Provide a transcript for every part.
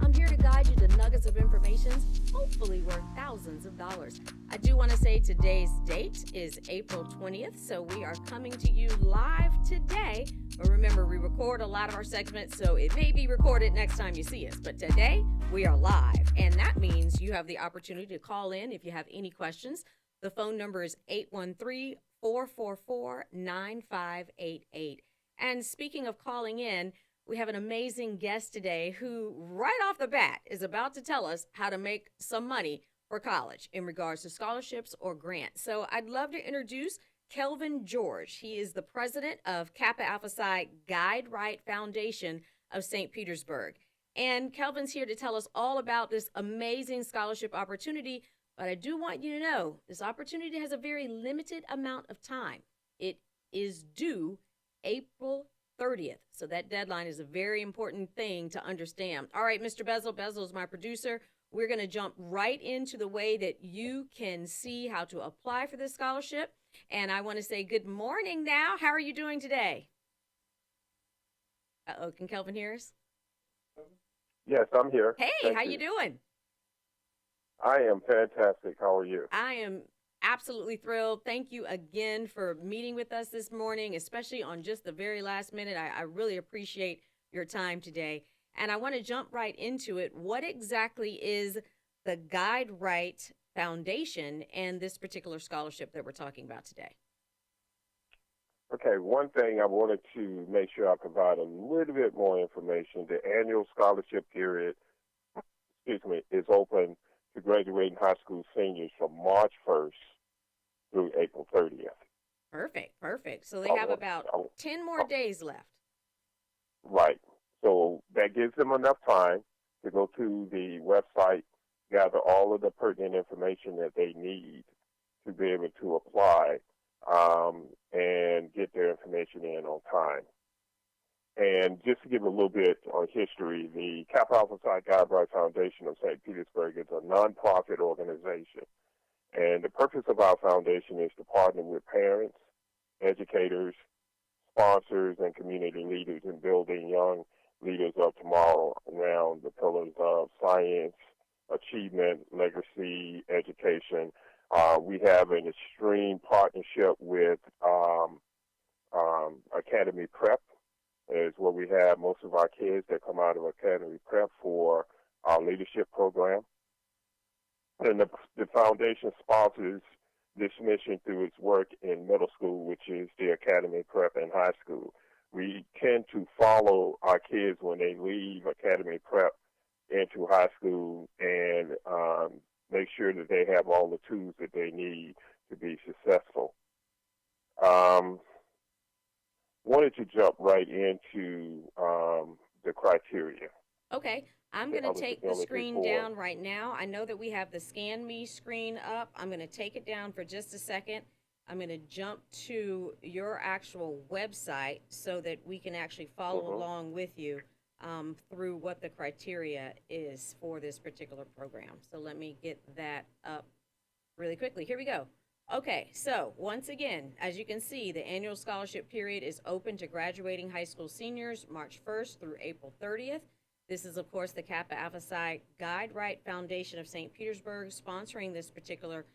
I'm here to guide you to nuggets of information, hopefully worth thousands of dollars. I do want to say today's date is April 20th, so we are coming to you live today. But remember, we record a lot of our segments, so it may be recorded next time you see us. But today, we are live, and that means you have the opportunity to call in if you have any questions. The phone number is 813-444-9588. And speaking of calling in, we have an amazing guest today who, right off the bat, is about to tell us how to make some money for college in regards to scholarships or grants. So I'd love to introduce Kelvin George. He is the president of Kappa Alpha Psi Guide-Right Foundation of St. Petersburg. And Kelvin's here to tell us all about this amazing scholarship opportunity. But I do want you to know this opportunity has a very limited amount of time. It is due April 30th. So that deadline is a very important thing to understand. All right, Mr. Bezel. Bezel is my producer. We're going to jump right into the way that you can see how to apply for this scholarship. And I want to say good morning now. How are you doing today? Uh-oh, can Kelvin hear us? Yes, I'm here. Hey, Thank how you doing? I am fantastic. How are you? I am absolutely thrilled. Thank you again for meeting with us this morning, especially on just the very last minute. I really appreciate your time today. And I want to jump right into it. What exactly is the Guide-Right Foundation and this particular scholarship that we're talking about today? Okay, one thing I wanted to make sure I provide a little bit more information. The annual scholarship period, is open to graduating high school seniors from March 1st through April 30th. Perfect. So they have about 10 more days left. Right. So that gives them enough time to go to the website, gather all of the pertinent information that they need to be able to apply and get their information in on time. And just to give a little bit on history, the Kappa Alpha Psi Guide-Right Foundation of St. Petersburg is a nonprofit organization. And the purpose of our foundation is to partner with parents, educators, sponsors, and community leaders in building young leaders of tomorrow around the pillars of science, achievement, legacy, education. We have an extreme partnership with Academy Prep, is where we have most of our kids that come out of Academy Prep for our leadership program. And the foundation sponsors this mission through its work in middle school, which is the Academy Prep and high school. We tend to follow our kids when they leave Academy Prep into high school and make sure that they have all the tools that they need to be successful. Wanted to jump right into the criteria. Okay, I'm going to take the screen down right now. I know that we have the Scan Me screen up. I'm going to take it down for just a second. I'm going to jump to your actual website so that we can actually follow along with you through what the criteria is for this particular program. So let me get that up really quickly. Here we go. Okay, so once again, as you can see, the annual scholarship period is open to graduating high school seniors March 1st through April 30th. This is, of course, the Kappa Alpha Psi Guide-Right Foundation of St. Petersburg sponsoring this particular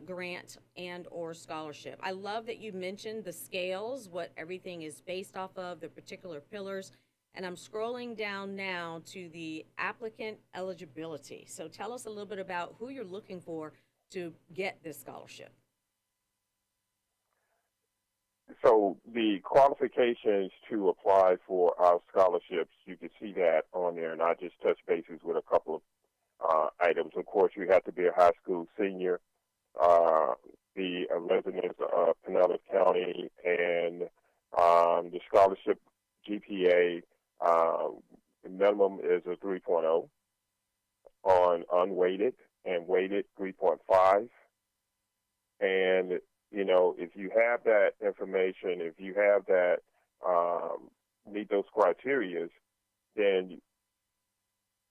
grant and or scholarship. I love that you mentioned the scales, what everything is based off of, the particular pillars. And I'm scrolling down now to the applicant eligibility. So tell us a little bit about who you're looking for to get this scholarship. So the qualifications to apply for our scholarships, you can see that on there, and I just touch bases with a couple of items. Of course, you have to be a high school senior, be a resident of Pinellas County, and the scholarship GPA minimum is a 3.0 on unweighted, and weighted 3.5. And if you have that information, if you have that, meet those criteria, then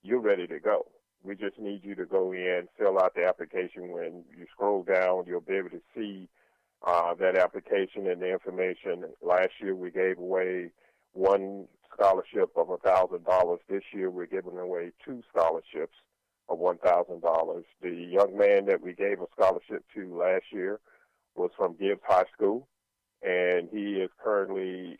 you're ready to go. We just need you to go in, fill out the application. When you scroll down, you'll be able to see that application and the information. Last year, we gave away one scholarship of $1,000. This year, we're giving away 2 scholarships of $1,000. The young man that we gave a scholarship to last year was from Gibbs High School, and he is currently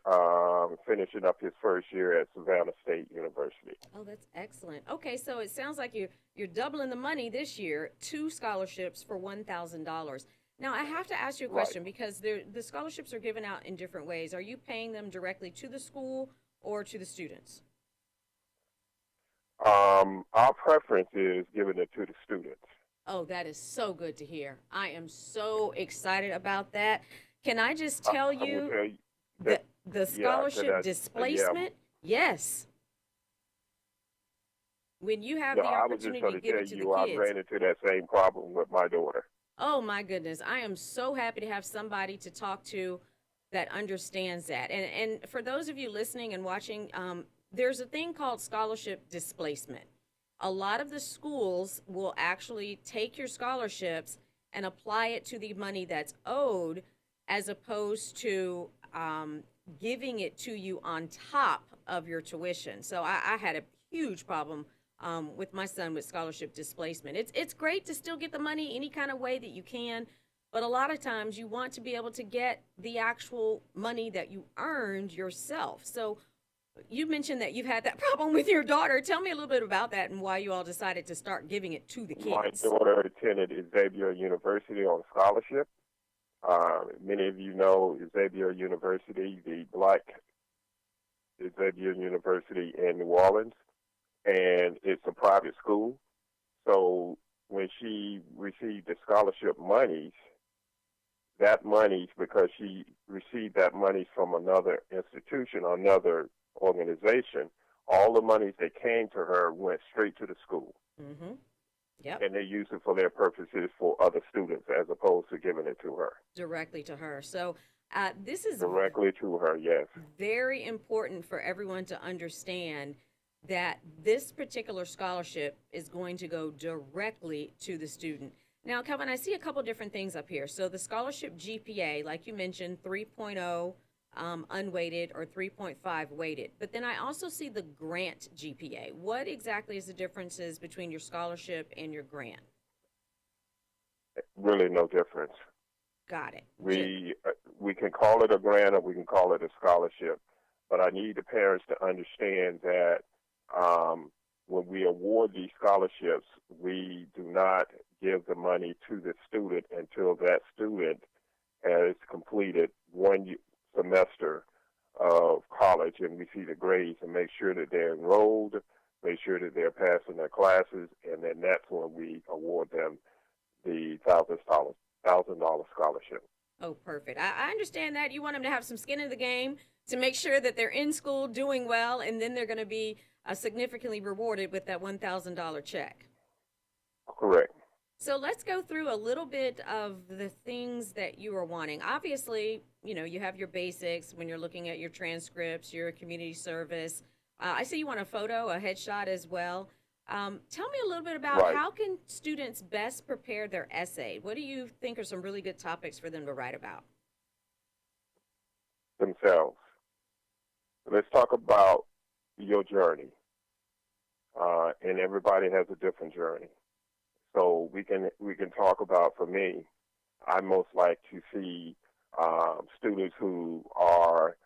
finishing up his first year at Savannah State University. Oh, that's excellent. Okay, so it sounds like you're doubling the money this year, 2 scholarships for $1,000. Now, I have to ask you a question because the scholarships are given out in different ways. Are you paying them directly to the school or to the students? Our preference is giving it to the students. Oh, that is so good to hear. I am so excited about that. Can I just tell I will you tell you the scholarship displacement? Yes. When you have the I was just opportunity going to to give tell it to you the I kids. ran into that same problem with my daughter. Oh my goodness. I am so happy to have somebody to talk to that understands that. And for those of you listening and watching, there's a thing called scholarship displacement. A lot of the schools will actually take your scholarships and apply it to the money that's owed as opposed to giving it to you on top of your tuition. So I had a huge problem with my son with scholarship displacement. It's great to still get the money any kind of way that you can, but a lot of times you want to be able to get the actual money that you earned yourself. So you mentioned that you've had that problem with your daughter. Tell me a little bit about that and why you all decided to start giving it to the My kids. daughter attended Xavier University on scholarship. Many of you know Xavier University, the black Xavier University in New Orleans, and it's a private school. So when she received the scholarship monies, that monies, because she received that money from another institution, another organization, all the monies that came to her went straight to the school. Mm-hmm. Yep. And they use it for their purposes for other students as opposed to giving it to her. Directly to her. So this is Directly to her, yes. very important for everyone to understand that this particular scholarship is going to go directly to the student. Now, Kelvin, I see a couple different things up here. So the scholarship GPA, like you mentioned, 3.0 unweighted or 3.5 weighted. But then I also see the grant GPA. What exactly is the differences between your scholarship and your grant? Really no difference. Got it. We can call it a grant or we can call it a scholarship, but I need the parents to understand that when we award these scholarships, we do not give the money to the student until that student has completed one semester of college, and we see the grades and make sure that they're enrolled, make sure that they're passing their classes, and then that's when we award them the $1,000 scholarship. Oh, perfect. I understand that. You want them to have some skin in the game to make sure that they're in school doing well, and then they're going to be significantly rewarded with that $1,000 check. Correct. So let's go through a little bit of the things that you are wanting. Obviously, you have your basics when you're looking at your transcripts, your community service. I see you want a photo, a headshot as well. Tell me a little bit about how can students best prepare their essay? What do you think are some really good topics for them to write about? Themselves. Let's talk about your journey. And everybody has a different journey. So we can talk about, for me, I most like to see students who are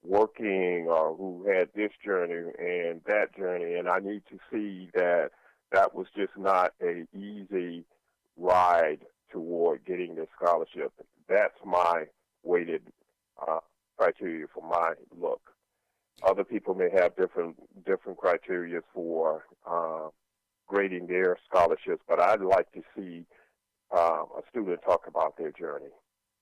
working or who had this journey and that journey, and I need to see that was just not an easy ride toward getting this scholarship. That's my weighted criteria for my look. Other people may have different criteria for grading their scholarships, but I'd like to see a student talk about their journey.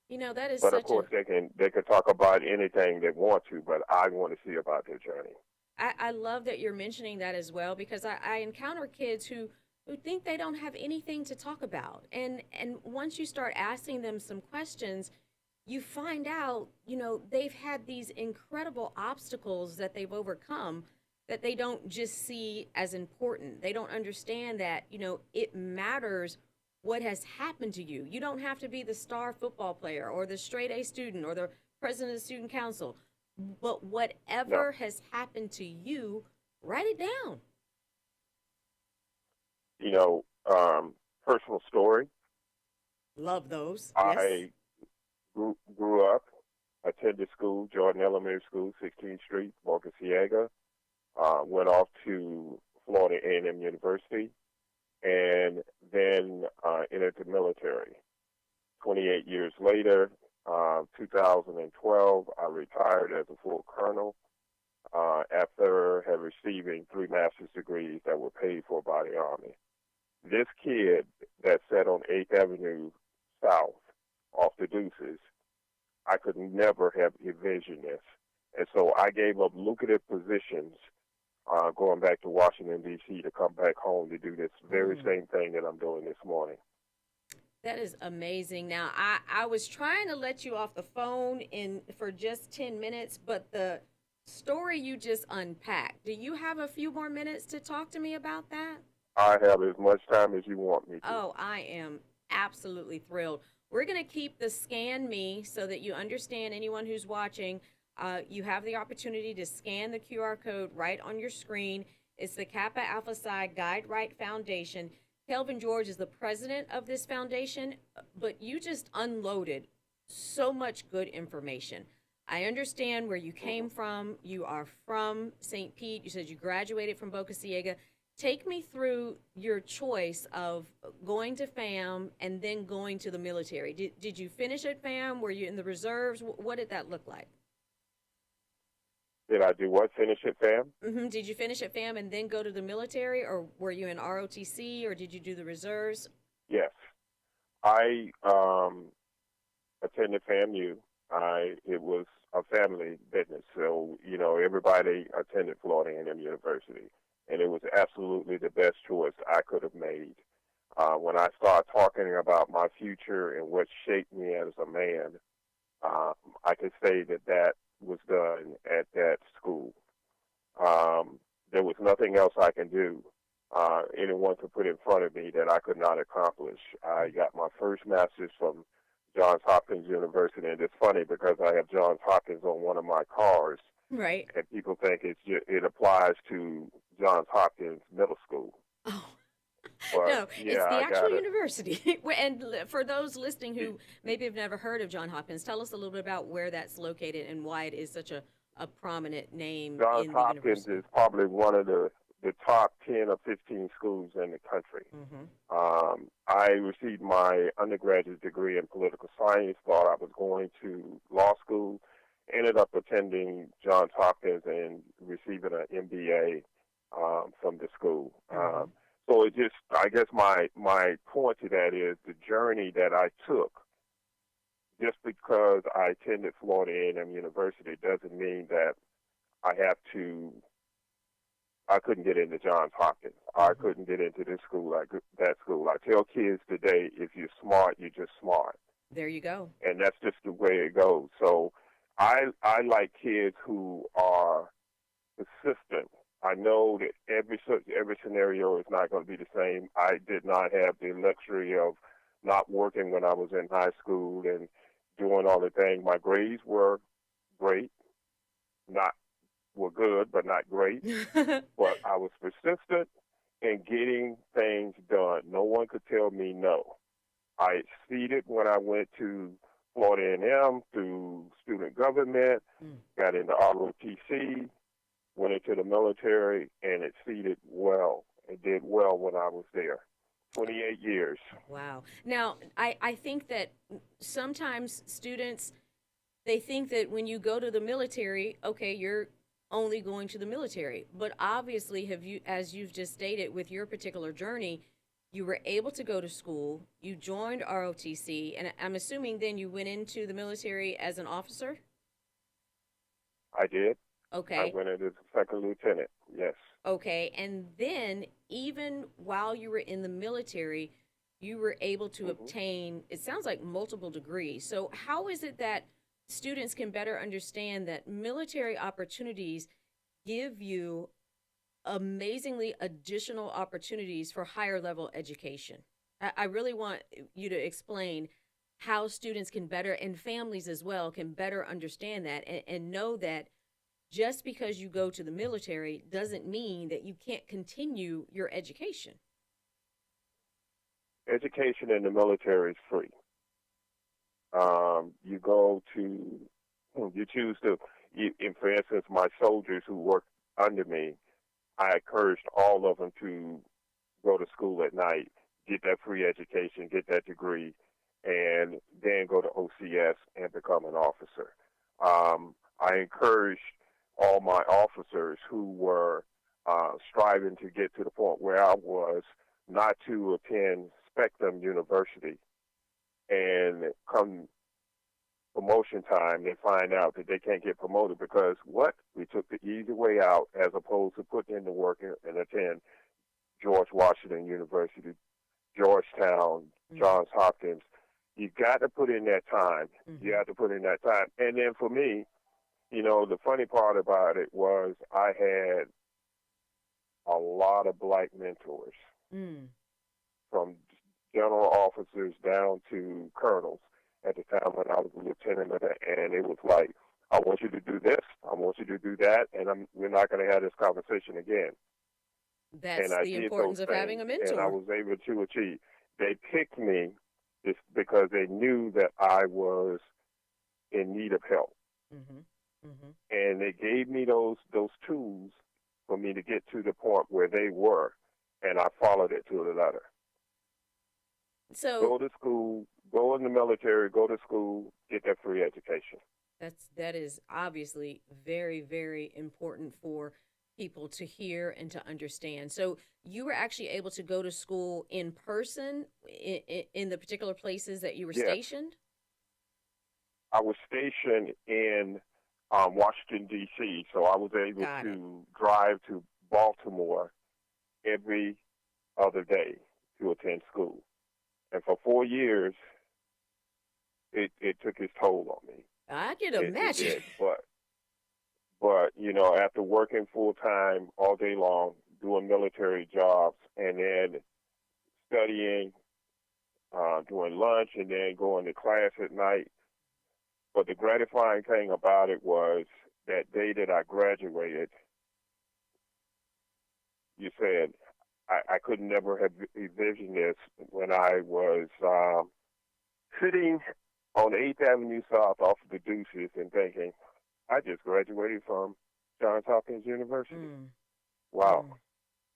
That is but such of course they can talk about anything they want to, but I want to see about their journey. I love that you're mentioning that as well, because I encounter kids who think they don't have anything to talk about. And once you start asking them some questions, you find out, they've had these incredible obstacles that they've overcome that they don't just see as important. They don't understand that, it matters what has happened to you. You don't have to be the star football player or the straight A student or the president of the student council. But No, whatever has happened to you, write it down. you know, personal story. Love those. Yes. I grew up, attended school, Jordan Elementary School, 16th Street, Boca Ciega. Went off to Florida A&M University, and then entered the military. 28 years later, 2012, I retired as a full colonel after have receiving 3 master's degrees that were paid for by the Army. This kid that sat on 8th Avenue South off the Deuces, I could never have envisioned this. And so I gave up lucrative positions going back to Washington, D.C. to come back home to do this very Mm. same thing that I'm doing this morning. That is amazing. Now, I was trying to let you off the phone in for just 10 minutes, but the story you just unpacked, do you have a few more minutes to talk to me about that? I have as much time as you want me to. Oh, I am absolutely thrilled. We're going to keep the scan me so that you understand anyone who's watching. You have the opportunity to scan the QR code right on your screen. It's the Kappa Alpha Psi Guide Right Foundation. Kelvin George is the president of this foundation, but you just unloaded so much good information. I understand where you came from. You are from St. Pete. You said you graduated from Boca Ciega. Take me through your choice of going to FAM and then going to the military. Did you finish at FAM? Were you in the reserves? What did that look like? Did I do what? Finish it, fam? Did you finish at FAM and then go to the military, or were you in ROTC, or did you do the reserves? Yes. I attended FAMU. It was a family business, so everybody attended Florida A&M University, and it was absolutely the best choice I could have made. When I started talking about my future and what shaped me as a man, I could say that was done at that school. There was nothing else I can do. Anyone could put in front of me that I could not accomplish. I got my first master's from Johns Hopkins University, and it's funny because I have Johns Hopkins on one of my cars, Right. and people think it applies to Johns Hopkins Middle School. Oh, But no, it's yeah, the I actual got it. university. And for those listening who maybe have never heard of John Hopkins, tell us a little bit about where that's located and why it is such a prominent name Johns in the Hopkins university. is probably one of the top 10 or 15 schools in the country. Mm-hmm. I received my undergraduate degree in political science, thought I was going to law school, ended up attending Johns Hopkins and receiving an MBA from the school. Mm-hmm. So I guess my point to that is the journey that I took. Just because I attended Florida A&M University doesn't mean that I have to I couldn't get into Johns Hopkins. I Mm-hmm. couldn't get into this school, that school. I tell kids today, if you're smart, you're just smart, There you go. and that's just the way it goes. So, I like kids who are persistent. I know that every scenario is not going to be the same. I did not have the luxury of not working when I was in high school and doing all the things. My grades were great, not were good, but not great. But I was persistent in getting things done. No one could tell me no. I exceeded when I went to Florida A&M through student government, Mm. got into ROTC, went into the military, and exceeded well and did well when I was there. 28 years. Wow. Now, I think that sometimes students, they think that when you go to the military, okay, you're only going to the military. But obviously, have you, as you've just stated with your particular journey, you were able to go to school, you joined ROTC, and I'm assuming then you went into the military as an officer? I did. I Okay. went in as a second lieutenant. Yes. Okay. And then, even while you were in the military, you were able to hmm obtain, it sounds like multiple degrees. So, how is it that students can better understand that military opportunities give you amazingly additional opportunities for higher level education? I really want you to explain how students can better, and families as well, can better understand that and know that just because you go to the military doesn't mean that you can't continue your education. Education in the military is free. You go to, you choose to, for instance, my soldiers who work under me, I encouraged all of them to go to school at night, get that free education, get that degree, and then go to OCS and become an officer. I encouraged all my officers who were striving to get to the point where I was not to attend Spectrum University and come promotion time, they find out that they can't get promoted because what? We took the easy way out as opposed to putting in the work and attend George Washington University, Georgetown, Johns Hopkins. You got to put in that time. You have to put in that time. And then for me, you know, the funny part about it was I had a lot of black mentors from general officers down to colonels at the time when I was a lieutenant, and it was like, I want you to do this, I want you to do that, and we're not going to have this conversation again. That's the importance of having a mentor. And I was able to achieve. They picked me just because they knew that I was in need of help. And they gave me those tools for me to get to the point where they were, and I followed it to the letter. So go to school, go in the military, go to school, get that free education. That is obviously very, very important for people to hear and to understand. So you were actually able to go to school in person in the particular places that you were stationed? I was stationed in Washington, D.C., so I was able to drive to Baltimore every other day to attend school. And for 4 years, it took its toll on me. I can imagine. It did, but, you know, after working full-time all day long, doing military jobs, and then studying, doing lunch, and then going to class at night. But the gratifying thing about it was that day that I graduated, you said, I could never have envisioned this when I was sitting on 8th Avenue South off of the Deuces and thinking, I just graduated from Johns Hopkins University. Wow.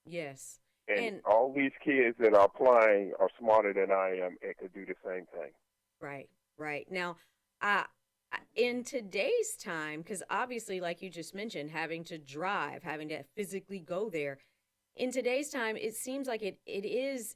Yes. And all these kids that are applying are smarter than I am and could do the same thing. Right, right. Now, in today's time, because obviously, like you just mentioned, having to drive, having to physically go there, in today's time, it seems like it is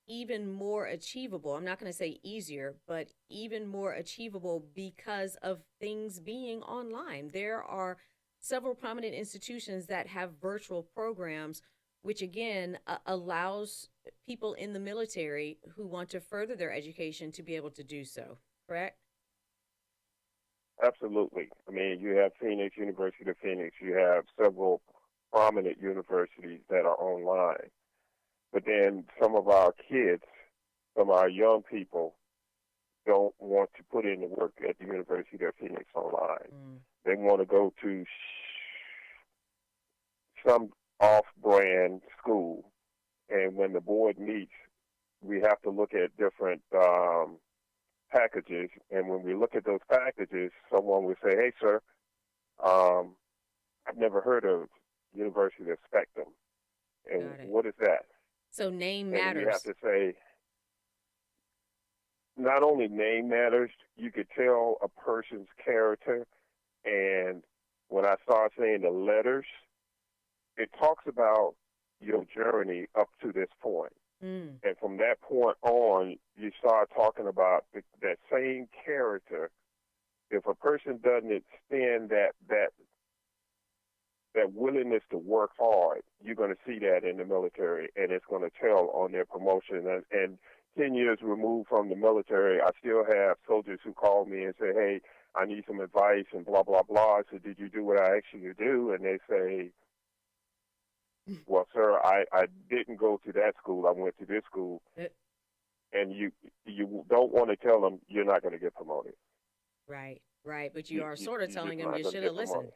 even more achievable. I'm not going to say easier, but even more achievable because of things being online. There are several prominent institutions that have virtual programs, which again allows people in the military who want to further their education to be able to do so, correct? Absolutely. I mean, you have Phoenix, University of Phoenix, you have several prominent universities that are online. But then some of our kids, some of our young people don't want to put in the work at the University of Phoenix online. They want to go to some off-brand school. And when the board meets, we have to look at different packages. And when we look at those packages, someone will say, hey, sir, I've never heard of University of Spectrum. And what is that? So name matters. And you have to say, not only name matters, you could tell a person's character. And when I start saying the letters, it talks about your journey up to this point. And from that point on, you start talking about that same character. If a person doesn't extend that willingness to work hard, you're going to see that in the military, and it's going to tell on their promotion. And 10 years removed from the military, I still have soldiers who call me and say, hey, I need some advice and blah, blah, blah. I said, did you do what I asked you to do? And they say, well, sir, I didn't go to that school. I went to this school. and you don't want to tell them you're not going to get promoted. Right, right. But you are sort of telling them you should should have listened.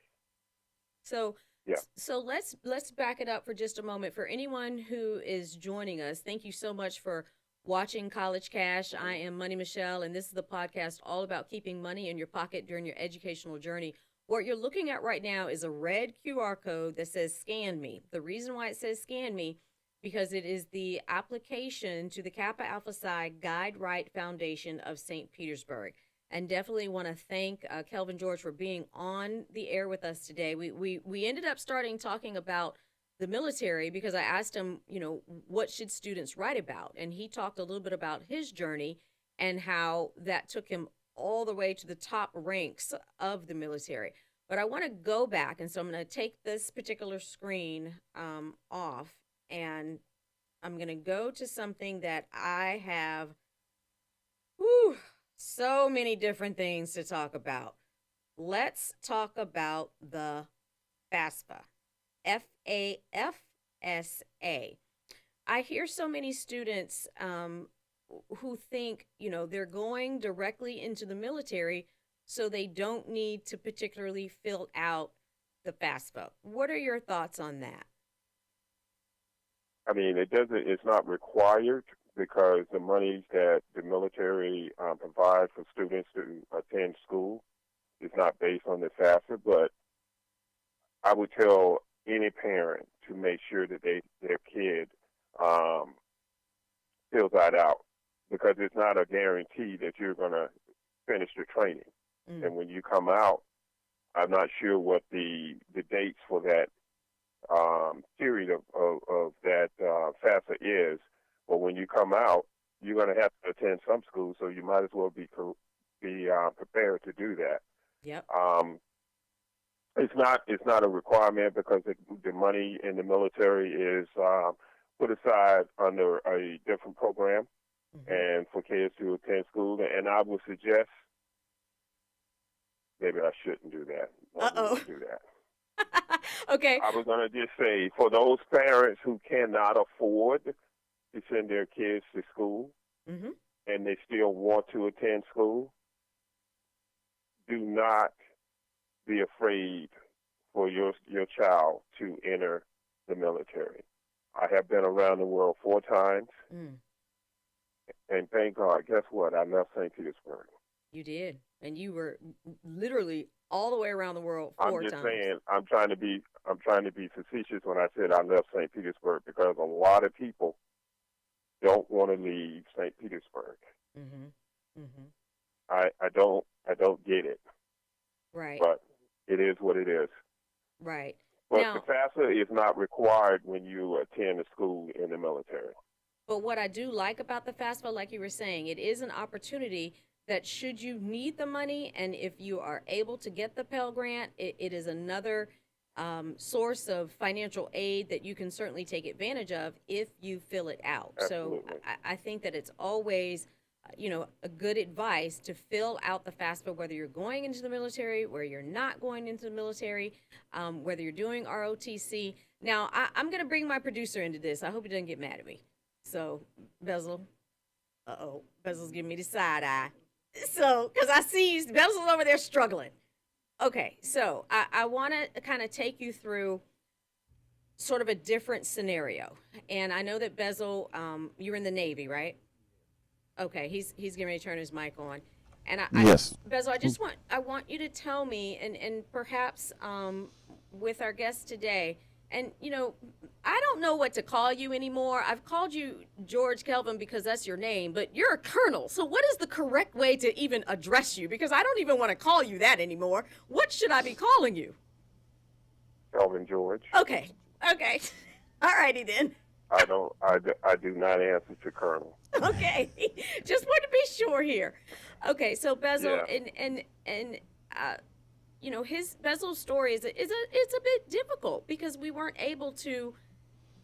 So, yeah. So let's back it up for just a moment. For anyone who is joining us, thank you so much for watching College Cash. I am Money Michelle, and this is the podcast all about keeping money in your pocket during your educational journey. What you're looking at right now is a red QR code that says Scan Me. The reason why it says Scan Me, because it is the application to the Kappa Alpha Psi Guide Right Foundation of St. Petersburg. And definitely want to thank Kelvin George for being on the air with us today. We ended up starting talking about the military because I asked him, you know, what should students write about? And he talked a little bit about his journey and how that took him all the way to the top ranks of the military. But I want to go back, and so I'm going to take this particular screen off, and I'm going to go to something that I have, so many different things to talk about. Let's talk about the FAFSA. FAFSA. I hear so many students who think, you know, they're going directly into the military, so they don't need to particularly fill out the FAFSA. What are your thoughts on that? I mean, it's not required, because the monies that the military provides for students to attend school is not based on the FAFSA. But I would tell any parent to make sure that their kid fills that out, because it's not a guarantee that you're going to finish the training. And when you come out, I'm not sure what the dates for that period of that FAFSA is. But when you come out, you're going to have to attend some school, so you might as well be prepared to do that. Yep. It's not a requirement, because the money in the military is put aside under a different program, and for kids to attend school. And I would suggest, maybe I shouldn't do that. Do that. Okay. I was going to just say, for those parents who cannot afford to send their kids to school, and they still want to attend school, do not be afraid for your child to enter the military. I have been around the world 4 times, and thank God, guess what? I left St. Petersburg. You did, and you were literally all the way around the world 4 times. I'm just saying, I'm trying to be facetious when I said I left St. Petersburg, because a lot of people don't want to leave St. Petersburg. I don't get it. Right. But it is what it is. Right. But now, the FAFSA is not required when you attend a school in the military. But what I do like about the FAFSA, like you were saying, it is an opportunity that should you need the money, and if you are able to get the Pell Grant, it is another source of financial aid that you can certainly take advantage of if you fill it out. Absolutely. So I think that it's always, a good advice to fill out the FAFSA, whether you're going into the military, where you're not going into the military, whether you're doing ROTC. Now, I'm going to bring my producer into this. I hope he doesn't get mad at me. So, Bezel. Bezel's giving me the side eye. So, because I see Bezel's over there struggling. Okay, so I want to kind of take you through sort of a different scenario. And I know that Bezel, you're in the Navy, right? Okay, he's getting ready to turn his mic on. And yes. Bezel, I want you to tell me, and perhaps with our guest today, and I don't know what to call you anymore. I've called you George Kelvin because that's your name, but you're a colonel. So what is the correct way to even address you? Because I don't even want to call you that anymore. What should I be calling you? Kelvin George. Okay. All righty then. I do not answer to Colonel. Okay. Just want to be sure here. Okay, so Bezel, yeah. Bezel's story it's a bit difficult because we weren't able to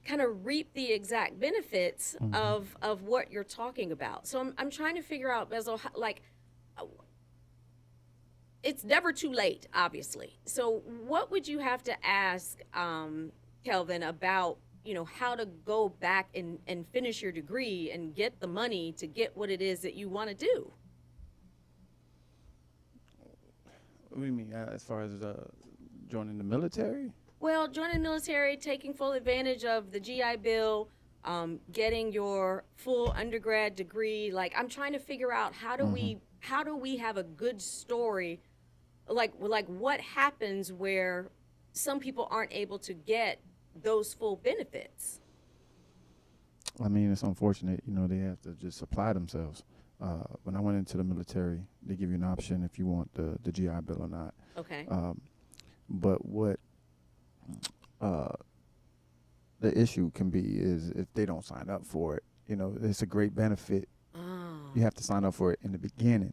kind of reap the exact benefits of what you're talking about. So I'm trying to figure out, Bezel, it's never too late, obviously. So what would you have to ask Kelvin about how to go back and finish your degree and get the money to get what it is that you want to do. What do you mean, as far as joining the military? Well, joining the military, taking full advantage of the GI Bill, getting your full undergrad degree. Like, I'm trying to figure out how do we have a good story, like what happens where some people aren't able to get those full benefits. I mean, it's unfortunate. They have to just apply themselves. When I went into the military, they give you an option if you want the GI Bill or not. Okay. But what the issue can be is if they don't sign up for it. It's a great benefit. Oh. You have to sign up for it in the beginning.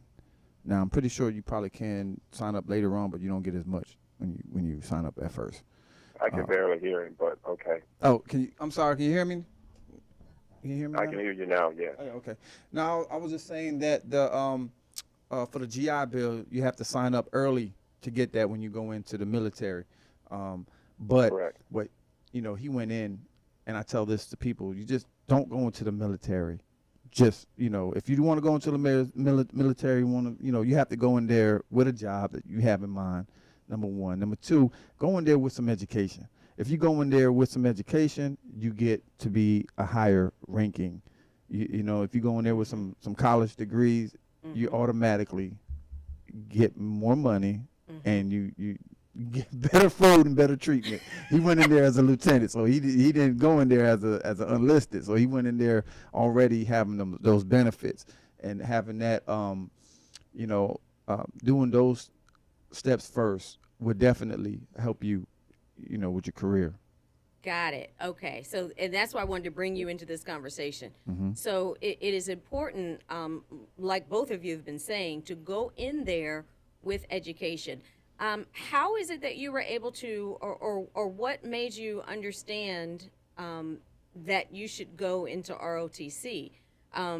Now, I'm pretty sure you probably can sign up later on, but you don't get as much when you sign up at first. I can barely hear him, but okay. Oh, I'm sorry. Can you hear me? Can you hear me? I can hear you now. Yeah. Oh, okay. Now, I was just saying that for the GI Bill, you have to sign up early to get that when you go into the military. But Correct. what he went in, and I tell this to people: you just don't go into the military. Just if you want to go into the military, you have to go in there with a job that you have in mind. Number one. Number two, go in there with some education. If you go in there with some education, you get to be a higher ranking. If you go in there with some college degrees, you automatically get more money, and you get better food and better treatment. He went in there as a lieutenant, so he didn't go in there as an enlisted. So he went in there already having those benefits and having that, doing those steps first would definitely help you, with your career. Got it. Okay. So, and that's why I wanted to bring you into this conversation. So it is important, like both of you have been saying, to go in there with education. How is it that you were able to, or what made you understand that you should go into ROTC?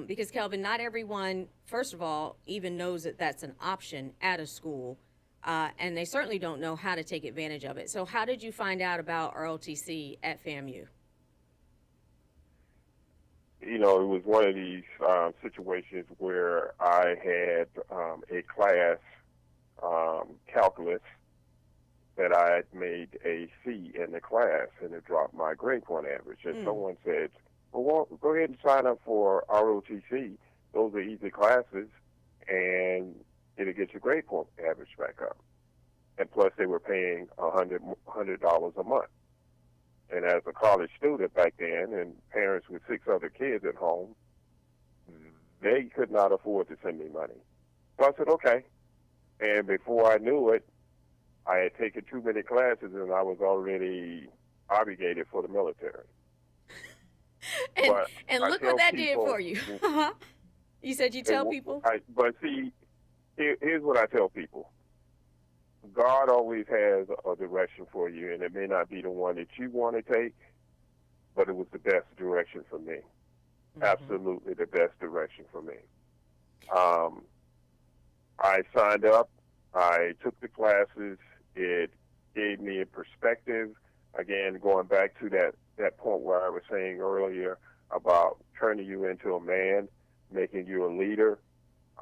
Because Kelvin, not everyone, first of all, even knows that that's an option at a school. And they certainly don't know how to take advantage of it. So how did you find out about ROTC at FAMU? It was one of these situations where I had a class, calculus, that I had made a C in the class, and it dropped my grade point average. And someone said, well, go ahead and sign up for ROTC. Those are easy classes, and it'll get your grade point average back up. And plus, they were paying $100 a month. And as a college student back then, and parents with 6 other kids at home, they could not afford to send me money. So I said, okay. And before I knew it, I had taken too many classes, and I was already obligated for the military. and look what that did for you. You said you tell people? But see, here's what I tell people. God always has a direction for you, and it may not be the one that you want to take, but it was the best direction for me. Absolutely the best direction for me. I signed up. I took the classes. It gave me a perspective. Again, going back to that point where I was saying earlier about turning you into a man, making you a leader.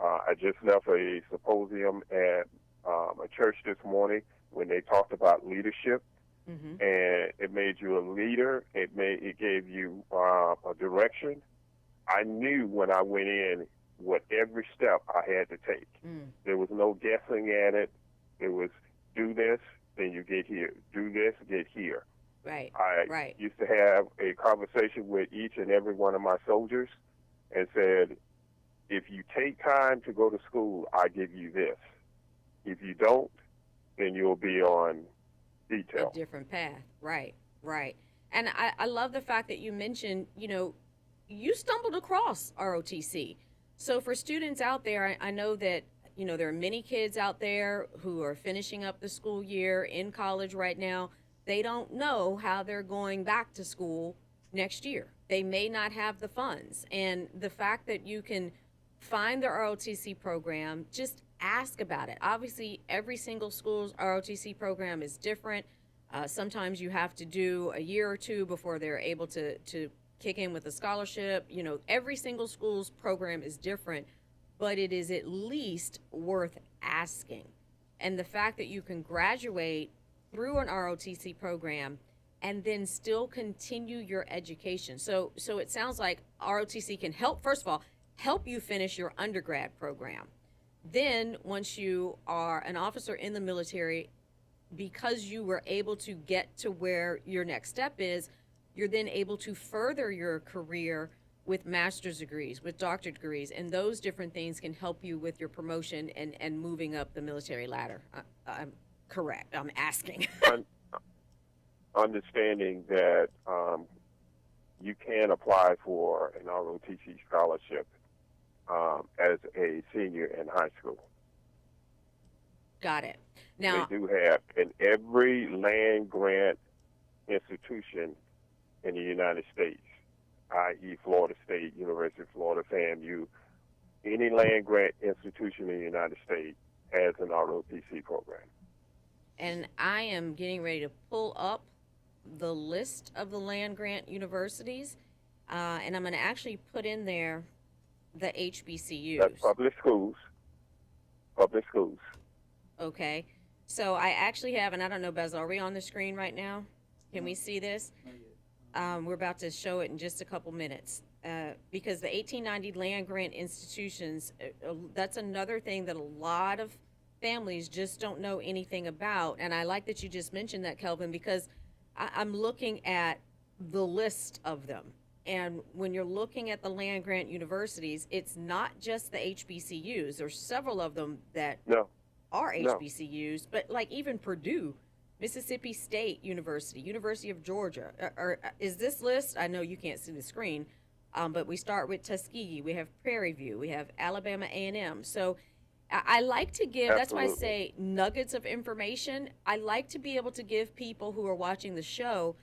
I just left a symposium at a church this morning when they talked about leadership, and it made you a leader. It gave you a direction. I knew when I went in what every step I had to take. There was no guessing at it. It was do this, then you get here. Do this, get here. Right. I used to have a conversation with each and every one of my soldiers and said, if you take time to go to school, I give you this. If you don't, then you'll be on detail. A different path. Right. And I love the fact that you mentioned, you stumbled across ROTC. So for students out there, I know that, there are many kids out there who are finishing up the school year in college right now. They don't know how they're going back to school next year. They may not have the funds. And the fact that you can find the ROTC program, just ask about it. Obviously, every single school's ROTC program is different. Sometimes you have to do a year or two before they're able to kick in with a scholarship. You know, every single school's program is different, but it is at least worth asking. And the fact that you can graduate through an ROTC program and then still continue your education. So it sounds like ROTC can help, first of all, help you finish your undergrad program. Then once you are an officer in the military, because you were able to get to where your next step is, you're then able to further your career with master's degrees, with doctorate degrees, and those different things can help you with your promotion and moving up the military ladder. I'm correct. I'm asking. Understanding that you can apply for an ROTC scholarship as a senior in high school. Got it. Now, they do have in every land grant institution in the United States, i.e. Florida State, University of Florida, FAMU, any land grant institution in the United States has an ROTC program. And I am getting ready to pull up the list of the land grant universities, and I'm going to actually put in there the HBCUs. That's public schools. Public schools. Okay. So I actually have, and I don't know, Bez, are we on the screen right now? Can we see this? We're about to show it in just a couple minutes. Because the 1890 land grant institutions, that's another thing that a lot of families just don't know anything about. And I like that you just mentioned that, Kelvin, because I'm looking at the list of them. And when you're looking at the land grant universities, it's not just the HBCUs. There's several of them that are HBCUs, but like even Purdue, Mississippi State University, University of Georgia. Is this list? I know you can't see the screen, but we start with Tuskegee. We have Prairie View. We have Alabama A&M. So I like to give, that's why I say nuggets of information. I like to be able to give people who are watching the show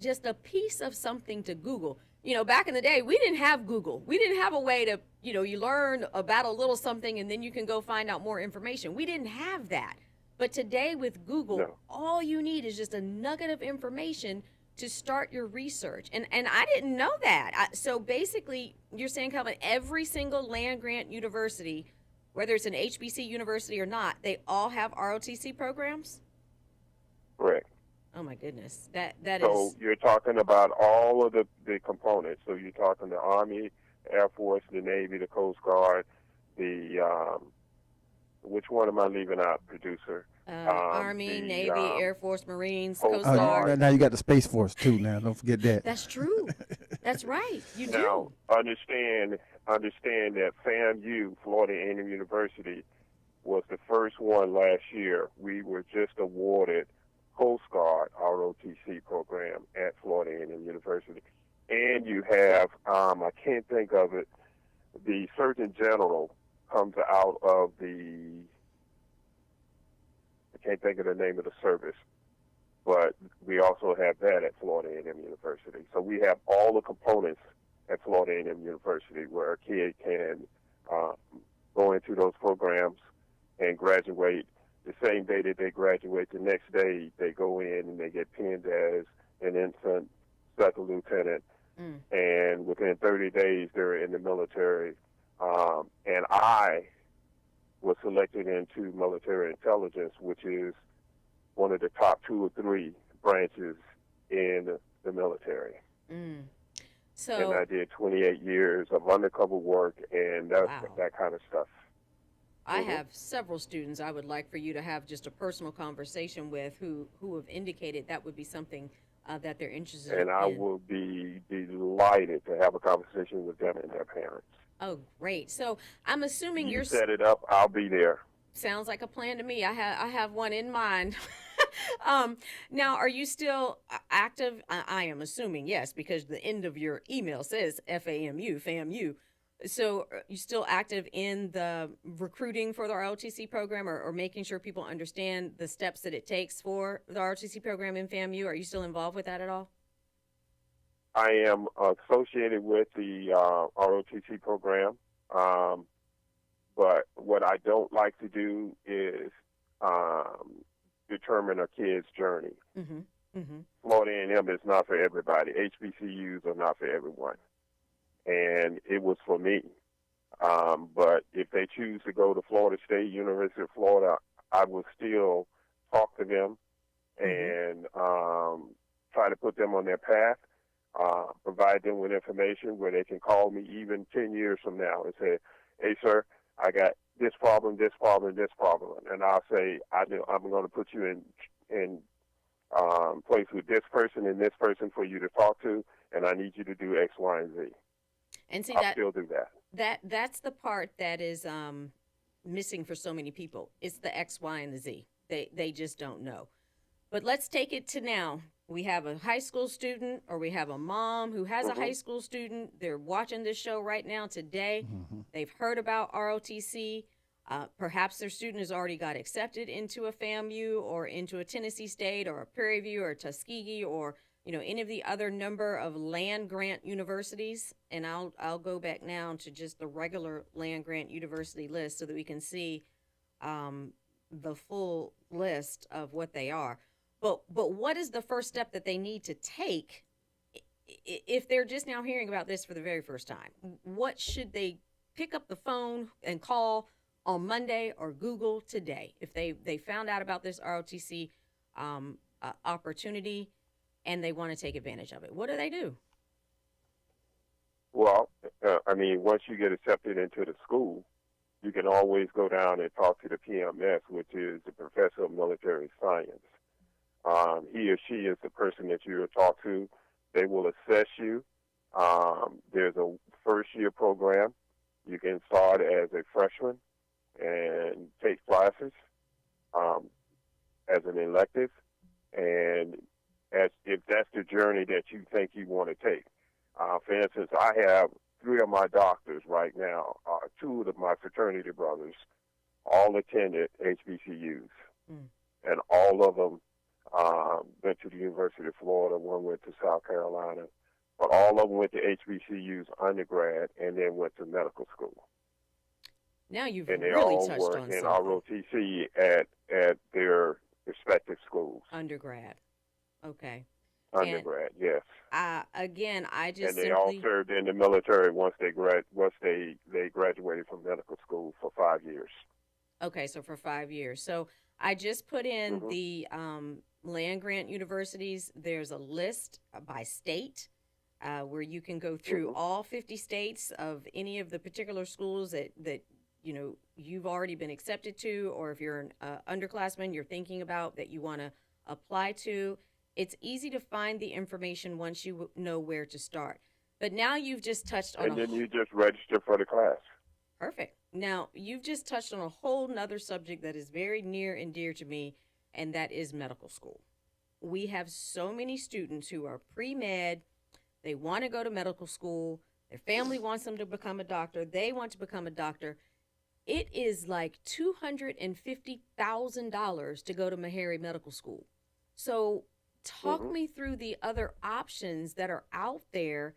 just a piece of something to Google. You know, back in the day, we didn't have Google. We didn't have a way to, you know, you learn about a little something and then you can go find out more information. We didn't have that. But today with Google, all you need is just a nugget of information to start your research. And I didn't know that. So basically, you're saying, Calvin, every single land grant university, whether it's an HBC university or not, they all have ROTC programs? Correct. Oh my goodness, that is. So you're talking about all of the components. So you're talking the Army, Air Force, the Navy, the Coast Guard, the which one am I leaving out, producer? Army, Navy, Air Force, Marines, Coast Guard. Now you got the Space Force too. Now don't forget that. That's true. That's right. You do. Now understand that FAMU, Florida A&M University, was the first one last year. We were just awarded Coast Guard ROTC program at Florida A&M University. And you have, I can't think of it, the Surgeon General comes out of I can't think of the name of the service, but we also have that at Florida A&M University. So we have all the components at Florida A&M University where a kid can go into those programs and graduate. The same day that they graduate, the next day they go in and they get pinned as an infant, second lieutenant, and within 30 days they're in the military. And I was selected into military intelligence, which is one of the top 2 or 3 branches in the military. So, and I did 28 years of undercover work and that kind of stuff. I have several students I would like for you to have just a personal conversation with who have indicated that would be something that they're interested in. And I will be delighted to have a conversation with them and their parents. Oh, great. So I'm assuming you set it up, I'll be there. Sounds like a plan to me. I have one in mind. Now, are you still active? I am assuming yes, because the end of your email says FAMU. So are you still active in the recruiting for the ROTC program or making sure people understand the steps that it takes for the ROTC program in FAMU? Are you still involved with that at all? I am associated with the ROTC program, but what I don't like to do is determine a kid's journey. Mm-hmm. Florida A&M is not for everybody. HBCUs are not for everyone. And it was for me. But if they choose to go to Florida State, University of Florida, I will still talk to them and try to put them on their path, provide them with information where they can call me even 10 years from now and say, hey, sir, I got this problem, this problem, this problem. And I'll say, I'm going to put you in place with this person and this person for you to talk to, and I need you to do X, Y, and Z. And see, I'll still do that. That's the part that is missing for so many people. It's the X, Y, and the Z. They just don't know. But let's take it to now. We have a high school student, or we have a mom who has a high school student. They're watching this show right now today. They've heard about ROTC. Perhaps their student has already got accepted into a FAMU or into a Tennessee State or a Prairie View or Tuskegee or any of the other number of land grant universities. And I'll go back now to just the regular land grant university list so that we can see the full list of what they are. But what is the first step that they need to take if they're just now hearing about this for the very first time? What should they pick up the phone and call on Monday or Google today if they found out about this ROTC opportunity and they want to take advantage of it? What do they do? Well, once you get accepted into the school, you can always go down and talk to the PMS, which is the Professor of Military Science. He or she is the person that you will talk to. They will assess you. There's a first-year program. You can start as a freshman and take classes as an elective, and if that's the journey that you think you want to take. For instance, I have 3 of my doctors right now, 2 of my fraternity brothers, all attended HBCUs, and all of them went to the University of Florida. One went to South Carolina, but all of them went to HBCUs undergrad and then went to medical school. Now you've and they really all touched work on in something. ROTC at their respective schools. Undergrad. Okay. Undergrad, yes. Again, I just and they all served in the military once they graduated from medical school for 5 years. Okay, so for 5 years. So I just put in the land grant universities. There's a list by state where you can go through all 50 states of any of the particular schools that you've already been accepted to, or if you're an underclassman you're thinking about that you want to apply to. It's easy to find the information once you know where to start. But now you've just touched on and then you just register for the class. Perfect. Now, you've just touched on a whole nother subject that is very near and dear to me, and that is medical school. We have so many students who are pre-med. They want to go to medical school. Their family wants them to become a doctor. They want to become a doctor. It is like $250,000 to go to Meharry Medical School. So talk me through the other options that are out there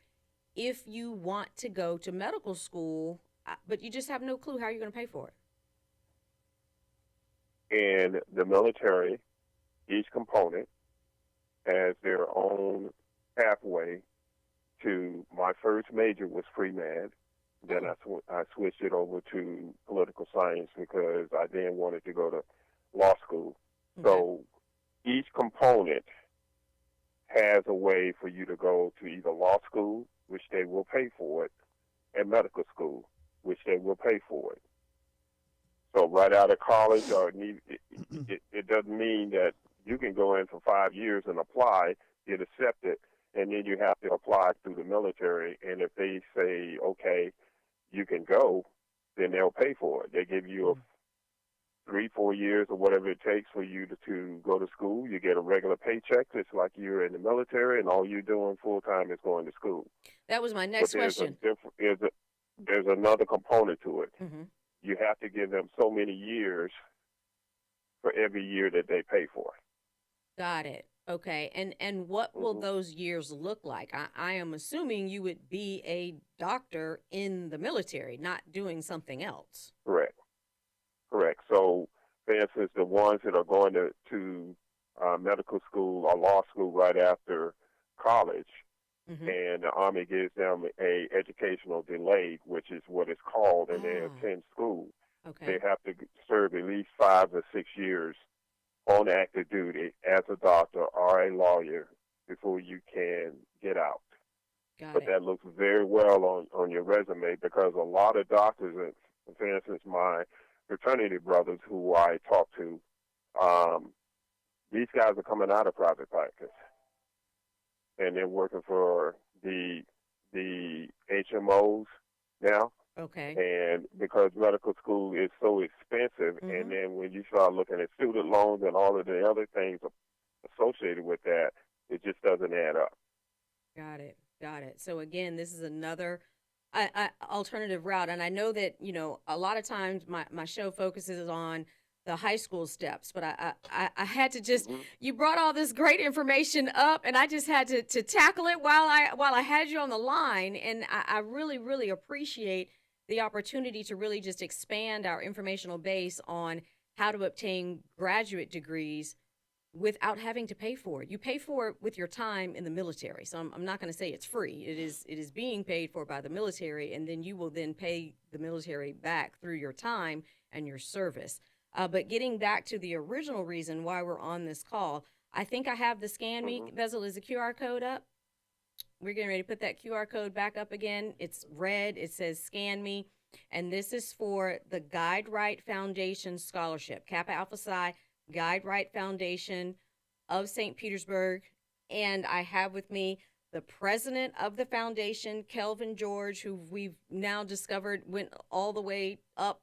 if you want to go to medical school, but you just have no clue how you're going to pay for it. In the military, each component has their own pathway to, my first major was pre-med. Then I switched it over to political science because I then wanted to go to law school. Okay. So each component has a way for you to go to either law school, which they will pay for it, and medical school, which they will pay for it. So right out of college, it doesn't mean that you can go in for 5 years and apply, get accepted, and then you have to apply through the military. And if they say, okay, you can go, then they'll pay for it. They give you 3-4 years or whatever it takes for you to go to school. You get a regular paycheck, just like you're in the military, and all you're doing full time is going to school. That was my next question. There's another component to it. Mm-hmm. You have to give them so many years for every year that they pay for. Got it. Okay. And what will those years look like? I am assuming you would be a doctor in the military, not doing something else. Correct. So, for instance, the ones that are going to medical school or law school right after college, Mm-hmm. and the Army gives them a educational delay, which is what it's called, and they attend school. Okay. They have to serve at least 5 or 6 years on active duty as a doctor or a lawyer before you can get out. Got it. That looks very well on your resume, because a lot of doctors, and for instance, my fraternity brothers who I talk to, these guys are coming out of private practice, and they're working for the HMOs now. Okay. And because medical school is so expensive, Mm-hmm. and then when you start looking at student loans and all of the other things associated with that, it just doesn't add up. Got it. Got it. So again, this is another alternative route. And I know that, a lot of times my show focuses on the high school steps, but I had to just, Mm-hmm. you brought all this great information up, and I just had to tackle it while I had you on the line. And I really, really appreciate the opportunity to really just expand our informational base on how to obtain graduate degrees without having to pay for it. You pay for it with your time in the military. So I'm not going to say it's free. It is being paid for by the military, and then you will then pay the military back through your time and your service. But getting back to the original reason why we're on this call, I think I have the Scan Me. Mm-hmm. Bezel, is the QR code up? We're getting ready to put that QR code back up again. It's red. It says Scan Me. And this is for the Guide Right Foundation Scholarship, Kappa Alpha Psi Guide Right Foundation of St. Petersburg. And I have with me the president of the foundation, Kelvin George, who we've now discovered went all the way up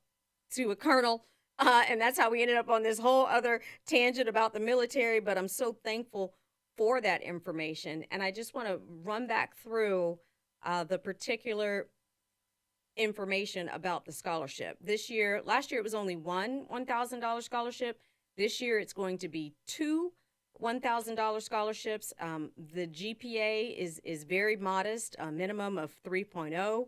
to a colonel. And that's how we ended up on this whole other tangent about the military. But I'm so thankful for that information. And I just want to run back through the particular information about the scholarship. Last year it was only one $1,000 scholarship. This year it's going to be two $1,000 scholarships. The GPA is very modest, a minimum of 3.0,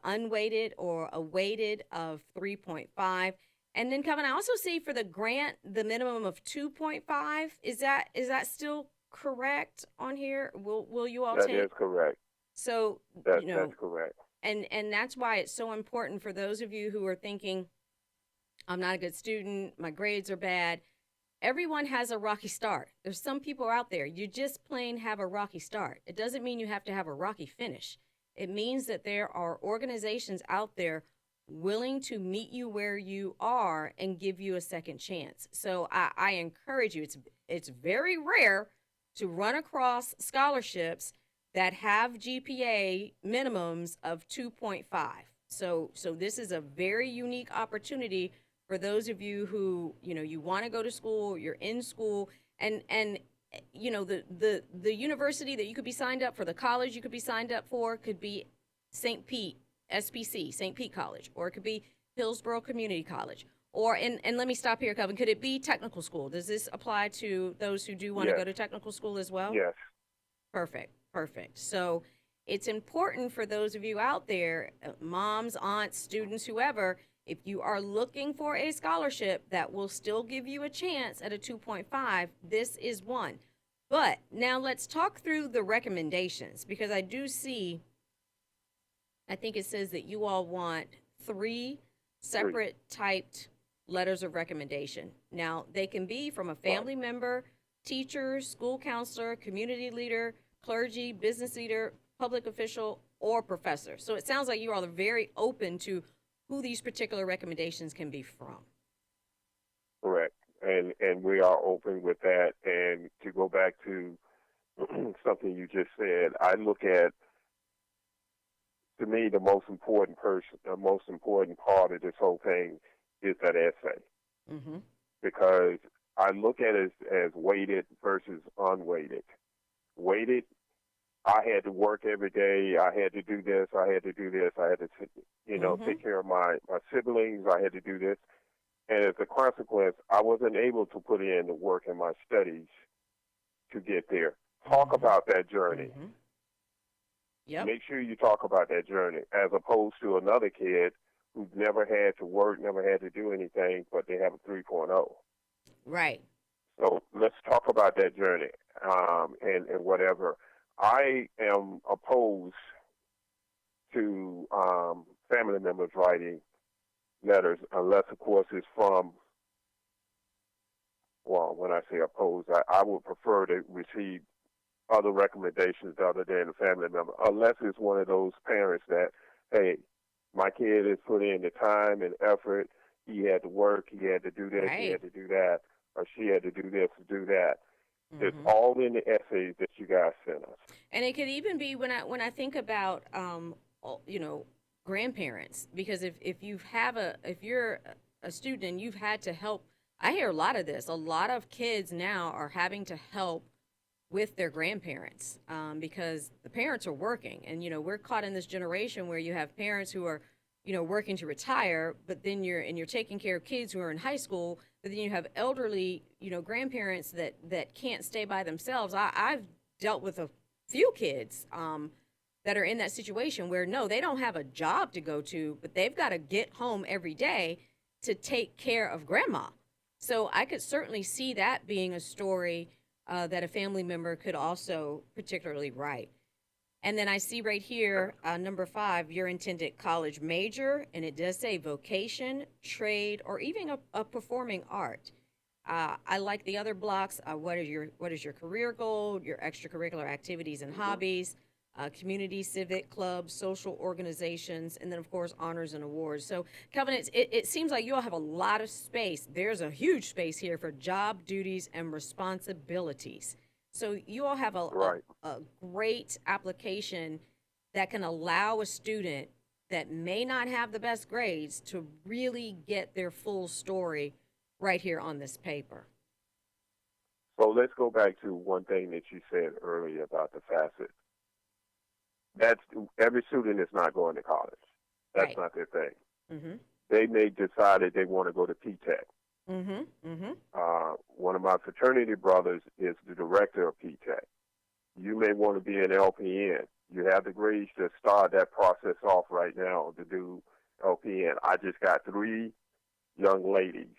unweighted or a weighted of 3.5. And then, Kevin, I also see for the grant, the minimum of 2.5. Is that still correct on here? Will you all take? That is correct. So, that's correct. And that's why it's so important for those of you who are thinking, I'm not a good student, my grades are bad. Everyone has a rocky start. There's some people out there, you just plain have a rocky start. It doesn't mean you have to have a rocky finish. It means that there are organizations out there willing to meet you where you are and give you a second chance. So I encourage you, it's very rare to run across scholarships that have GPA minimums of 2.5. So this is a very unique opportunity for those of you who, you want to go to school, you're in school, and the university that you could be signed up for, the college you could be signed up for could be St. Pete, SPC, St. Pete College, or it could be Hillsborough Community College, or, and let me stop here, Kevin, could it be technical school? Does this apply to those who do want to go to technical school as well? Yes. Perfect. So it's important for those of you out there, moms, aunts, students, whoever, if you are looking for a scholarship that will still give you a chance at a 2.5, this is one. But now let's talk through the recommendations, because I do see, I think it says that you all want 3 separate typed letters of recommendation. Now, they can be from a family member, teacher, school counselor, community leader, clergy, business leader, public official, or professor. So it sounds like you all are very open to who these particular recommendations can be from. Correct. And we are open with that. And to go back to something you just said, I look at, to me, the most important part of this whole thing is that essay. Mm-hmm. Because I look at it as weighted versus unweighted. Weighted, I had to work every day. I had to do this. I had to do this. I had to, take care of my siblings. I had to do this. And as a consequence, I wasn't able to put in the work in my studies to get there. Talk about that journey. Mm-hmm. Yep. Make sure you talk about that journey, as opposed to another kid who's never had to work, never had to do anything, but they have a 3.0. Right. So let's talk about that journey and whatever. I am opposed to family members writing letters unless, of course, it's from, well, when I say opposed, I would prefer to receive other recommendations other than the family member, unless it's one of those parents that, hey, my kid has put in the time and effort. He had to work. He had to do this. Right. He had to do that. Or she had to do this, do that. It's Mm-hmm. all in the essays that you guys sent us. And it could even be when I think about you know, grandparents, because if you have if you're a student and you've had to help, I hear a lot of this. A lot of kids now are having to help with their grandparents because the parents are working, and you know, we're caught in this generation where you have parents who are, you know, working to retire, but then you're taking care of kids who are in high school, but then you have elderly, you know, grandparents that can't stay by themselves. I've dealt with a few kids that are in that situation where no, they don't have a job to go to, but they've got to get home every day to take care of grandma. So I could certainly see that being a story that a family member could also particularly write. And then I see right here, number 5, your intended college major, and it does say vocation, trade, or even a performing art. I like the other blocks. What is your career goal, your extracurricular activities and hobbies, community, civic clubs, social organizations, and then of course honors and awards. So, Kelvin, it seems like you all have a lot of space. There's a huge space here for job duties and responsibilities. So you all have Right. a great application that can allow a student that may not have the best grades to really get their full story right here on this paper. So let's go back to one thing that you said earlier about the facet. That's every student is not going to college. That's Right. not their thing. Mm-hmm. They may decide that they want to go to P-TECH. Mm-hmm. Mm-hmm. One of my fraternity brothers is the director of P-TECH. You may want to be an LPN. You have the grades to start that process off right now to do LPN. I just got 3 young ladies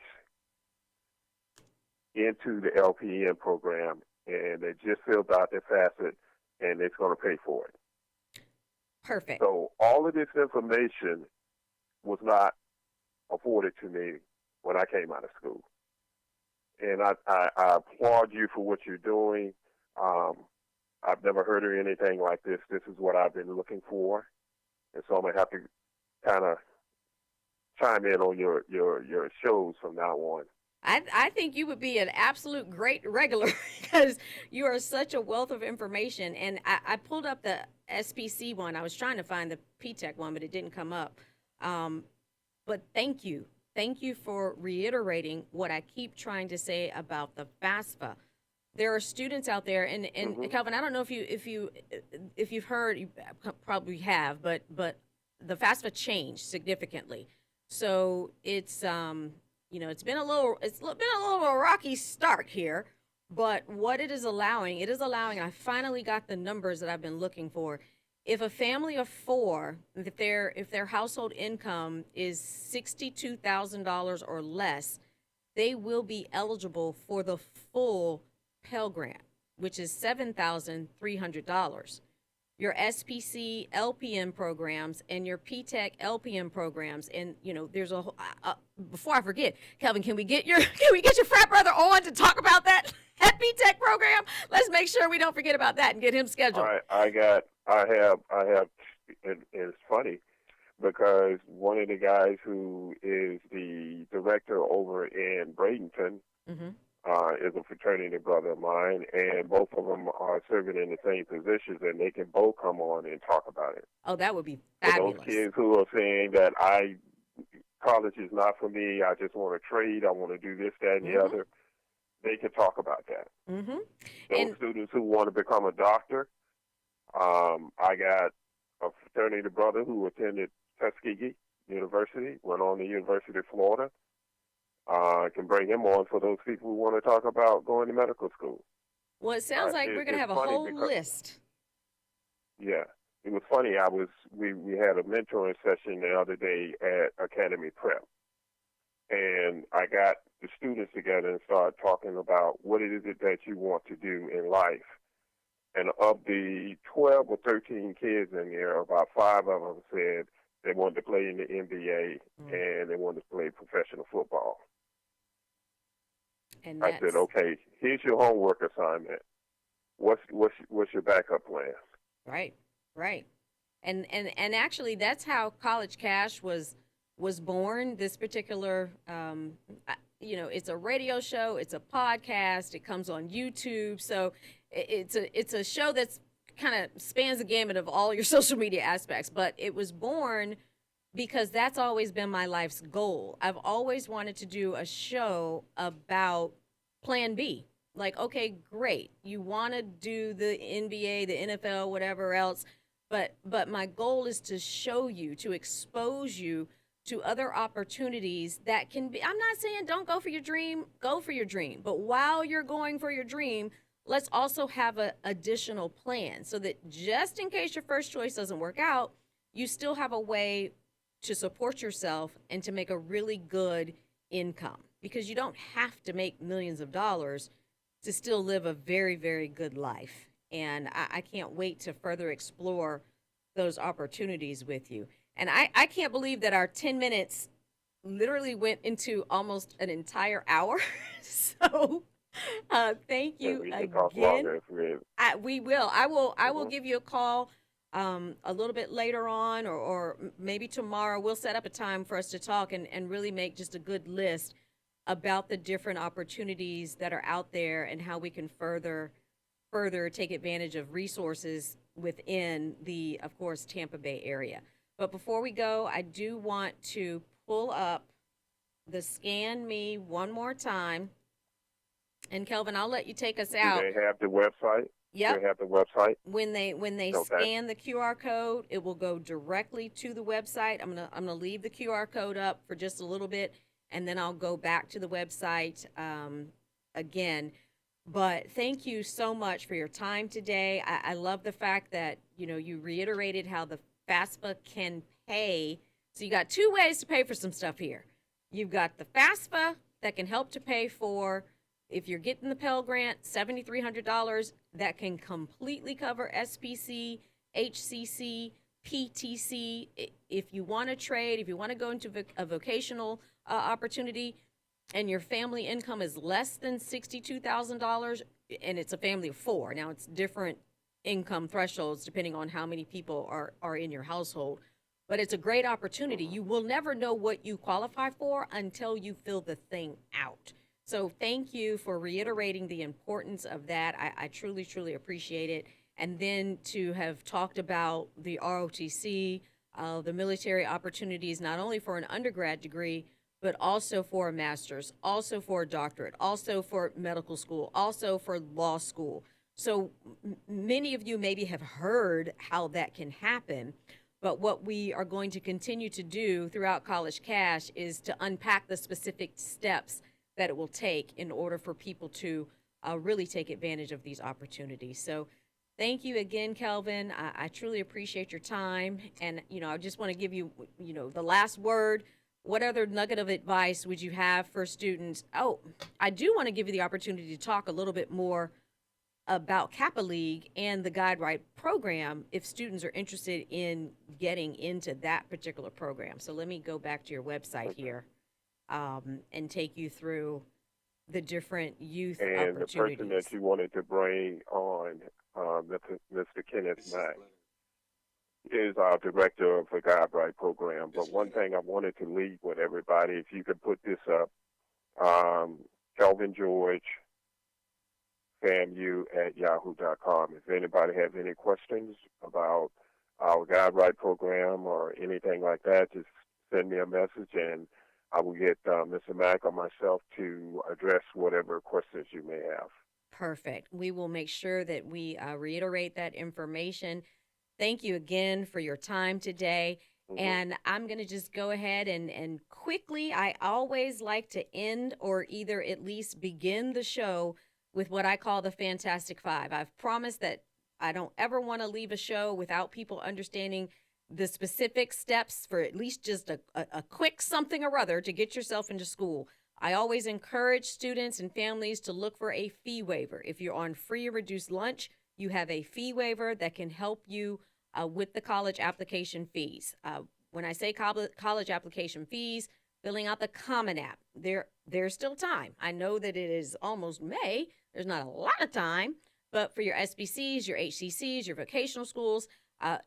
into the LPN program, and they just filled out their facet, and it's going to pay for it. Perfect. So all of this information was not afforded to me when I came out of school. And I applaud you for what you're doing. I've never heard of anything like this. This is what I've been looking for. And so I'm going to have to kind of chime in on your shows from now on. I think you would be an absolute great regular because you are such a wealth of information. And I pulled up the SPC one. I was trying to find the P-TECH one, but it didn't come up. But thank you. Thank you for reiterating what I keep trying to say about the FAFSA. There are students out there, and Mm-hmm. Calvin, I don't know if you've heard, you probably have, but the FAFSA changed significantly. So it's you know, it's been a little rocky start here, but what it is allowing, I finally got the numbers that I've been looking for. If a family of 4, if their household income is $62,000 or less, they will be eligible for the full Pell Grant, which is $7,300. Your SPC LPN programs and your P-TECH LPN programs, and you know, there's before I forget, Kelvin, can we get your frat brother on to talk about that P-TECH program? Let's make sure we don't forget about that and get him scheduled. I have, and it's funny because one of the guys who is the director over in Bradenton Mm-hmm. is a fraternity brother of mine, and both of them are serving in the same positions, and they can both come on and talk about it. Oh, that would be For fabulous. those kids who are saying that college is not for me, I just want to trade, I want to do this, that, and the other, they can talk about that. Mm-hmm. Those students who want to become a doctor, I got a fraternity brother who attended Tuskegee University, went on to University of Florida. I can bring him on for those people who want to talk about going to medical school. Well, it sounds like we're going to have a whole list. Yeah. It was funny. We had a mentoring session the other day at Academy Prep. And I got the students together and start talking about what it is that you want to do in life. And of the 12 or 13 kids in there, about 5 of them said they wanted to play in the NBA and they wanted to play professional football. And I said, okay, here's your homework assignment. What's your backup plan? Right, right. And actually, that's how College Cash was born. This particular, it's a radio show, it's a podcast, it comes on YouTube, so it's a show that's kind of spans the gamut of all your social media aspects. But it was born because that's always been my life's goal. I've always wanted to do a show about Plan B. Like, okay, great, you want to do the NBA, the NFL, whatever else, but my goal is to show you, to expose you to other opportunities that can be. I'm not saying don't go for your dream, go for your dream, but while you're going for your dream, let's also have an additional plan so that just in case your first choice doesn't work out, you still have a way to support yourself and to make a really good income, because you don't have to make millions of dollars to still live a very, very good life. And I can't wait to further explore those opportunities with you. And I can't believe that our 10 minutes literally went into almost an entire hour. So thank you again. We will. I will give you a call a little bit later on, or maybe tomorrow. We'll set up a time for us to talk and really make just a good list about the different opportunities that are out there and how we can further take advantage of resources within the, of course, Tampa Bay area. But before we go, I do want to pull up the Scan Me one more time. And Kelvin, I'll let you take us out. Do they have the website? Yep. They have the website. When they okay. Scan the QR code, it will go directly to the website. I'm gonna leave the QR code up for just a little bit, and then I'll go back to the website again. But thank you so much for your time today. I love the fact that, you reiterated how the FAFSA can pay. So you got two ways to pay for some stuff here. You've got the FAFSA that can help to pay for, if you're getting the Pell Grant, $7,300, that can completely cover SPC, HCC, PTC. If you want to trade, if you want to go into a vocational opportunity, and your family income is less than $62,000, and it's a family of 4. Now, it's different income thresholds depending on how many people are in your household. But it's a great opportunity. You will never know what you qualify for until you fill the thing out. So thank you for reiterating the importance of that. I truly, truly appreciate it. And then to have talked about the ROTC, the military opportunities, not only for an undergrad degree, but also for a master's, also for a doctorate, also for medical school, also for law school. So many of you maybe have heard how that can happen, but what we are going to continue to do throughout College Cash is to unpack the specific steps that it will take in order for people to really take advantage of these opportunities. So thank you again, Kelvin. I truly appreciate your time. And, I just want to give you, the last word. What other nugget of advice would you have for students? Oh, I do want to give you the opportunity to talk a little bit more about Kappa League and the GuideRight program if students are interested in getting into that particular program. So let me go back to your website here and take you through the different youth and opportunities. And the person that you wanted to bring on, Mr. Kenneth Mack, is our director of the GuideRight program. But one thing I wanted to leave with everybody, if you could put this up, Kelvin George, FAMU@yahoo.com. If anybody has any questions about our GuideRight program or anything like that, just send me a message and I will get Mr. Mack or myself to address whatever questions you may have. Perfect. We will make sure that we reiterate that information. Thank you again for your time today. Mm-hmm. And I'm going to just go ahead and quickly, I always like to end or either at least begin the show with what I call the Fantastic Five. I've promised that I don't ever want to leave a show without people understanding the specific steps for at least just a quick something or other to get yourself into school. I always encourage students and families to look for a fee waiver. If you're on free or reduced lunch, you have a fee waiver that can help you with the college application fees. When I say college application fees, filling out the Common App, there's still time. I know that it is almost May. There's not a lot of time, but for your SBCs, your HCCs, your vocational schools,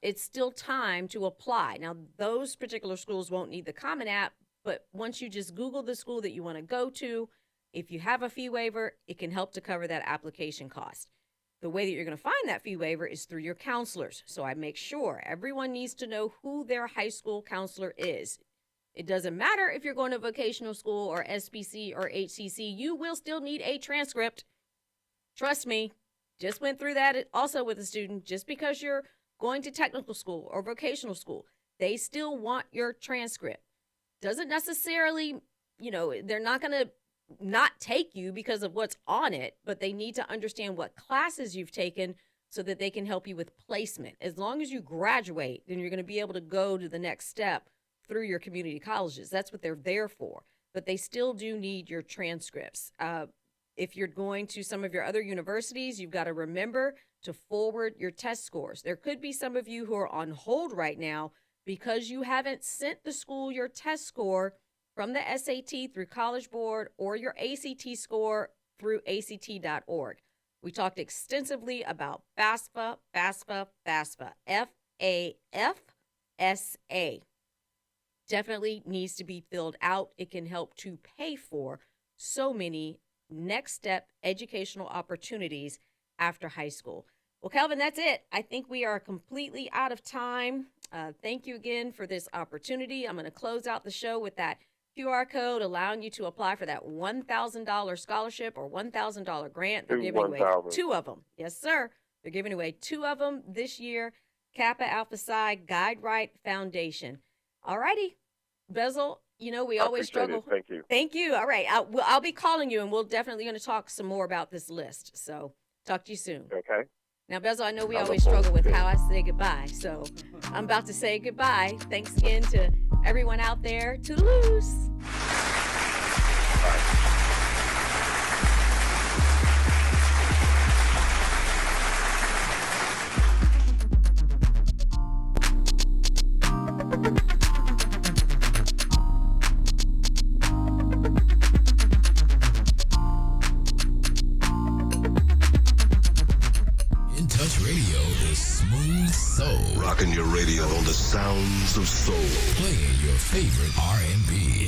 it's still time to apply. Now, those particular schools won't need the Common App, but once you just Google the school that you want to go to, if you have a fee waiver, it can help to cover that application cost. The way that you're going to find that fee waiver is through your counselors. So I make sure everyone needs to know who their high school counselor is. It doesn't matter if you're going to vocational school or SBC or HCC, you will still need a transcript. Trust me, just went through that also with a student. Just because you're going to technical school or vocational school, they still want your transcript. Doesn't necessarily, they're not going to not take you because of what's on it, but they need to understand what classes you've taken so that they can help you with placement. As long as you graduate, then you're going to be able to go to the next step through your community colleges. That's what they're there for. But they still do need your transcripts. If you're going to some of your other universities, you've got to remember to forward your test scores. There could be some of you who are on hold right now because you haven't sent the school your test score from the SAT through College Board or your ACT score through ACT.org. We talked extensively about FAFSA, F-A-F-S-A. Definitely needs to be filled out. It can help to pay for so many next step educational opportunities after high school. Well, Kelvin, that's it. I think we are completely out of time. Thank you again for this opportunity. I'm going to close out the show with that QR code allowing you to apply for that $1,000 scholarship or $1,000 grant. They're giving away 2 of them. Yes, sir. They're giving away 2 of them this year. Kappa Alpha Psi Guide-Right Foundation. All righty. Bezel, we always struggle. Thank you. Thank you. All right. I'll be calling you, and we're definitely going to talk some more about this list. So talk to you soon. Okay. Now, Bezel, I know we always struggle with how I say goodbye, so I'm about to say goodbye. Thanks again to everyone out there. Toodaloos. Rocking your radio on the sounds of soul. Playing your favorite R&B.